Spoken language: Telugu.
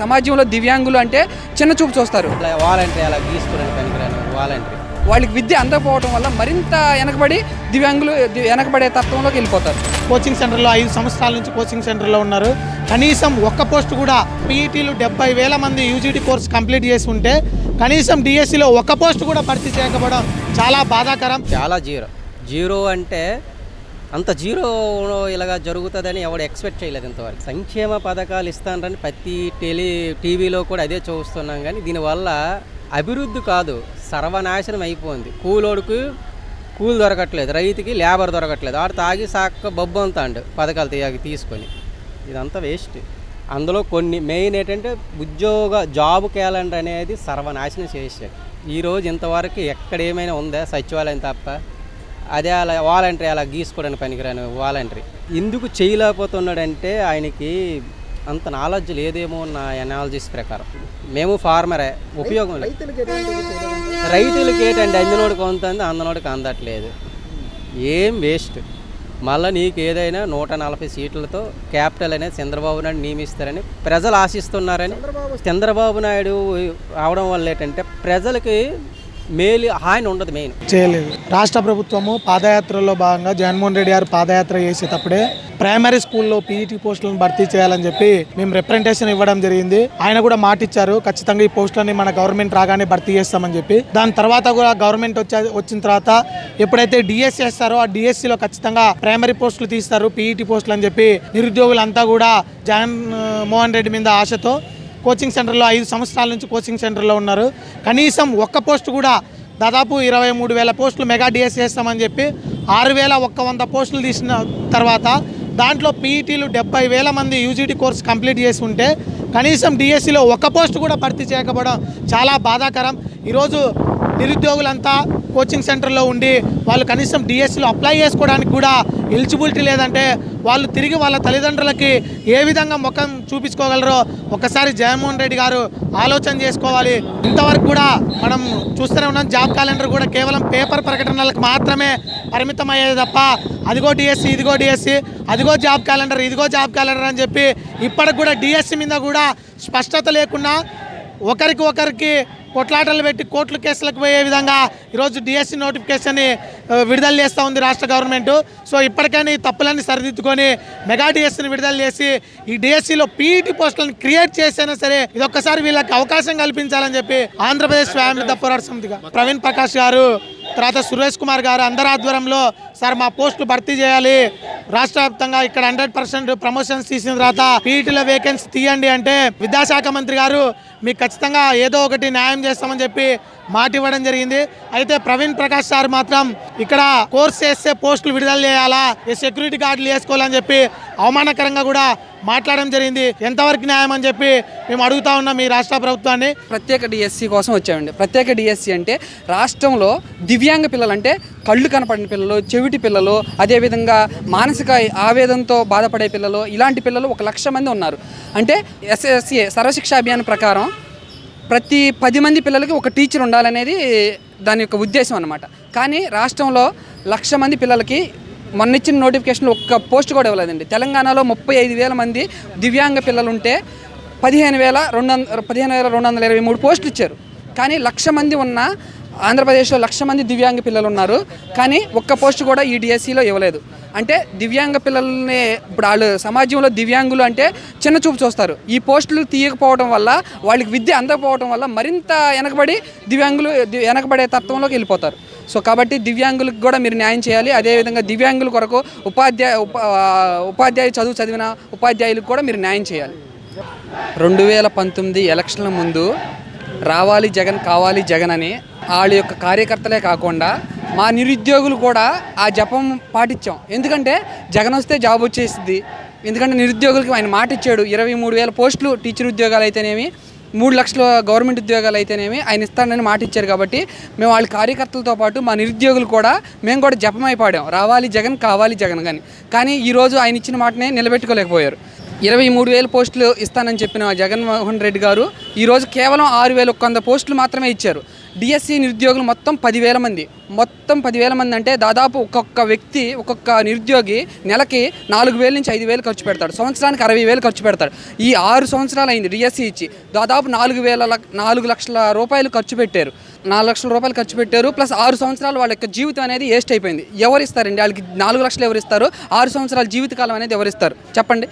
సమాజంలో దివ్యాంగులు అంటే చిన్న చూపు చూస్తారు. వాలంటరీ అలా గీసుకోవడానికి పనికిరాను వాలంటరీ. వాళ్ళకి విద్య అందకపోవడం వల్ల మరింత వెనకబడే తత్వంలోకి వెళ్ళిపోతారు. కోచింగ్ సెంటర్లో 5 సంవత్సరాల నుంచి కోచింగ్ సెంటర్లో ఉన్నారు. కనీసం ఒక్క పోస్ట్ కూడా పీఈటీలు 70,000 మంది యూజీటీ కోర్స్ కంప్లీట్ చేసి ఉంటే కనీసం డిఎస్సిలో ఒక్క పోస్ట్ కూడా భర్తీ చేయకపోవడం చాలా బాధాకరం. చాలా జీరో అంటే అంత జీరో ఇలాగా జరుగుతుందని ఎవడు ఎక్స్పెక్ట్ చేయలేదు ఇంతవరకు. సంక్షేమ పథకాలు ఇస్తానని ప్రతి టీవీలో కూడా అదే చూస్తున్నాం, కానీ దీనివల్ల అభివృద్ధి కాదు, సర్వనాశనం అయిపోయింది. కూలోడుకు కూలి దొరకట్లేదు, రైతుకి లేబర్ దొరకట్లేదు, ఆడు తాగి సాక్క బొబ్బు అంతాండు పథకాలు తీసుకొని. ఇదంతా వేస్ట్. అందులో కొన్ని మెయిన్ ఏంటంటే జాబ్ క్యాలెండర్ అనేది సర్వనాశనం చేసాడు. ఈరోజు ఇంతవరకు ఎక్కడ ఏమైనా ఉందా? సచివాలయం తప్ప. అదే అలా వాలంటరీ అలా గీసుకోవడానికి పనికిరాను వాలంటరీ. ఎందుకు చేయలేకపోతున్నాడంటే ఆయనకి అంత నాలెడ్జ్ లేదేమో నా ఎనాలజీస్ ప్రకారం. మేము ఫార్మరే, ఉపయోగం లేదు. రైతులకి ఏంటండి, అందినోడికి అందుతుంది, అందనోడికి అందట్లేదు. ఏం వేస్ట్. మళ్ళీ నీకు ఏదైనా 140 సీట్లతో క్యాపిటల్ అనేది చంద్రబాబు నాయుడు నియమిస్తారని ప్రజలు ఆశిస్తున్నారని. చంద్రబాబు నాయుడు అవడం వల్ల ఏంటంటే ప్రజలకి మేలు హాని ఉండదు, మెయిన్ చేయలేదు. రాష్ట్ర ప్రభుత్వము పాదయాత్రలో భాగంగా జగన్మోహన్ రెడ్డి గారు పాదయాత్ర చేసేటప్పుడే ప్రైమరీ స్కూల్లో పీఈటీ పోస్టులను భర్తీ చేయాలని చెప్పి మేము రిప్రజెంటేషన్ ఇవ్వడం జరిగింది. ఆయన కూడా మాట ఇచ్చారు, ఖచ్చితంగా ఈ పోస్టులని మన గవర్నమెంట్ రాగానే భర్తీ చేస్తామని చెప్పి. దాని తర్వాత కూడా గవర్నమెంట్ వచ్చిన తర్వాత ఎప్పుడైతే డిఎస్సి వేస్తారో ఆ డిఎస్సిలో ఖచ్చితంగా ప్రైమరీ పోస్టులు తీస్తారు, పీఈటీ పోస్టులు అని చెప్పి నిరుద్యోగులంతా కూడా జగన్మోహన్ రెడ్డి మీద ఆశతో కోచింగ్ సెంటర్లో 5 సంవత్సరాల నుంచి కోచింగ్ సెంటర్లో ఉన్నారు. కనీసం ఒక్క పోస్టు కూడా దాదాపు 23,000 పోస్టులు మెగా డిఎస్సి చేస్తామని చెప్పి 6,100 పోస్టులు తీసిన తర్వాత దాంట్లో పీఈటీలు 70,000 మంది యూజీటీ కోర్స్ కంప్లీట్ చేసి ఉంటే కనీసం డిఎస్సిలో ఒక్క పోస్టు కూడా భర్తీ చేయకపోవడం చాలా బాధాకరం. ఈరోజు నిరుద్యోగులంతా కోచింగ్ సెంటర్లో ఉండి వాళ్ళు కనీసం డిఎస్సిలో అప్లై చేసుకోవడానికి కూడా ఎలిజిబిలిటీ లేదంటే వాళ్ళు తిరిగి వాళ్ళ తల్లిదండ్రులకి ఏ విధంగా ముఖం చూపించుకోగలరో ఒకసారి జగన్మోహన్ రెడ్డి గారు ఆలోచన చేసుకోవాలి. ఇంతవరకు కూడా మనం చూస్తూనే ఉన్నాం, జాబ్ క్యాలెండర్ కూడా కేవలం పేపర్ ప్రకటనలకు మాత్రమే పరిమితం అయ్యేది తప్ప అదిగో డిఎస్సి, ఇదిగో డిఎస్సి, అదిగో జాబ్ క్యాలెండర్, ఇదిగో జాబ్ క్యాలెండర్ అని చెప్పి ఇప్పటికి కూడా డిఎస్సి మీద కూడా స్పష్టత లేకుండా ఒకరికి కొట్లాటలు పెట్టి కోర్టుల కేసులకు పోయే విధంగా ఈరోజు డిఎస్సి నోటిఫికేషన్ని విడుదల చేస్తూ ఉంది రాష్ట్ర గవర్నమెంట్. సో ఇప్పటికైనా ఈ తప్పులన్నీ సరిదిద్దుకొని మెగా డిఎస్సిని విడుదల చేసి ఈ డిఎస్సిలో పీఈటీ పోస్టులను క్రియేట్ చేసైనా సరే ఇదొక్కసారి వీళ్ళకి అవకాశం కల్పించాలని చెప్పి ఆంధ్రప్రదేశ్ వ్యాయామ పోరాట సమితిగా ప్రవీణ్ ప్రకాష్ గారు, తర్వాత సురేష్ కుమార్ గారు అందరి ఆధ్వర్యంలో సార్ మా పోస్టులు భర్తీ చేయాలి, రాష్ట్ర వ్యాప్తంగా ఇక్కడ 100% ప్రమోషన్స్ తీసిన తర్వాత పీఈటీలో వేకెన్సీ తీయండి అంటే విద్యాశాఖ మంత్రి గారు మీకు ఖచ్చితంగా ఏదో ఒకటి న్యాయం చేస్తామని చెప్పి మాట ఇవ్వడం జరిగింది. అయితే ప్రవీణ్ ప్రకాష్ సార్ మాత్రం ఇక్కడ కోర్స్ చేస్తే పోస్టులు విడుదల చేయాలా, సెక్యూరిటీ గార్డులు వేసుకోవాలని చెప్పి అవమానకరంగా కూడా మాట్లాడడం జరిగింది. ఎంతవరకు న్యాయం అని చెప్పి మేము అడుగుతా ఉన్నాం ఈ రాష్ట్ర ప్రభుత్వాన్ని. ప్రత్యేక డిఎస్సి కోసం వచ్చామండి. ప్రత్యేక డిఎస్సి అంటే రాష్ట్రంలో దివ్యాంగ పిల్లలు అంటే కళ్ళు కనపడిన పిల్లలు, చెవిటి పిల్లలు, అదేవిధంగా మానసిక ఆవేదనతో బాధపడే పిల్లలు, ఇలాంటి పిల్లలు 1,00,000 మంది ఉన్నారు. అంటే SSA సర్వశిక్ష అభియాన్ ప్రకారం ప్రతి 10 మంది పిల్లలకి ఒక టీచర్ ఉండాలనేది దాని యొక్క ఉద్దేశం అన్నమాట. కానీ రాష్ట్రంలో 1,00,000 మంది పిల్లలకి మొన్న ఇచ్చిన నోటిఫికేషన్లో ఒక్క పోస్ట్ కూడా ఇవ్వలేదండి. తెలంగాణలో 35,000 మంది దివ్యాంగ పిల్లలు ఉంటే 15,223 పోస్టులు ఇచ్చారు. కానీ 1,00,000 మంది ఉన్న ఆంధ్రప్రదేశ్లో 1,00,000 మంది దివ్యాంగ పిల్లలు ఉన్నారు, కానీ ఒక్క పోస్ట్ కూడా ఈ డిఎస్సిలో ఇవ్వలేదు. అంటే దివ్యాంగ పిల్లల్ని ఇప్పుడు వాళ్ళు సమాజంలో దివ్యాంగులు అంటే చిన్న చూపు చూస్తారు. ఈ పోస్టులు తీయకపోవడం వల్ల వాళ్ళకి విద్య అందకపోవడం వల్ల మరింత వెనకబడే తత్వంలోకి వెళ్ళిపోతారు. సో కాబట్టి దివ్యాంగులకు కూడా మీరు న్యాయం చేయాలి. అదేవిధంగా దివ్యాంగుల కొరకు ఉపాధ్యాయ చదువు చదివిన ఉపాధ్యాయులకు కూడా మీరు న్యాయం చేయాలి. 2019 ఎలక్షన్ల ముందు రావాలి జగన్, కావాలి జగన్ అని వాళ్ళ యొక్క కార్యకర్తలే కాకుండా మా నిరుద్యోగులు కూడా ఆ జపం పాటించాం. ఎందుకంటే జగన్ వస్తే జాబ్ వచ్చేసింది. ఎందుకంటే నిరుద్యోగులకి ఆయన మాట ఇచ్చాడు. 23,000 పోస్టులు టీచర్ ఉద్యోగాలు అయితేనేమి, 3 లక్షల గవర్నమెంట్ ఉద్యోగాలు అయితేనేమి ఆయన ఇస్తానని మాట ఇచ్చారు. కాబట్టి మేము వాళ్ళ కార్యకర్తలతో పాటు మా నిరుద్యోగులు కూడా మేము కూడా జపమై పాడాం, రావాలి జగన్, కావాలి జగన్ కానీ ఈరోజు ఆయన ఇచ్చిన మాటనే నిలబెట్టుకోలేకపోయారు. 23,000 పోస్టులు ఇస్తానని చెప్పిన జగన్మోహన్ రెడ్డి గారు ఈరోజు కేవలం 6,100 పోస్టులు మాత్రమే ఇచ్చారు. డిఎస్సి నిరుద్యోగులు మొత్తం 10,000 మంది. మొత్తం 10,000 మంది అంటే దాదాపు ఒక్కొక్క వ్యక్తి, ఒక్కొక్క నిరుద్యోగి నెలకి 4,000 నుంచి 5,000 ఖర్చు పెడతాడు. సంవత్సరానికి 60,000 ఖర్చు పెడతాడు. ఈ 6 సంవత్సరాలు అయింది డిఎస్సి ఇచ్చి. దాదాపు 4 లక్షల రూపాయలు ఖర్చు పెట్టారు. 4 లక్షల రూపాయలు ఖర్చు పెట్టారు. ప్లస్ 6 సంవత్సరాలు వాళ్ళ యొక్క జీవితం అనేది వేస్ట్ అయిపోయింది. ఎవరు ఇస్తారండి వాళ్ళకి? 4 లక్షలు ఎవరు ఇస్తారు? 6 సంవత్సరాల జీవితకాలం అనేది ఎవరు ఇస్తారు చెప్పండి?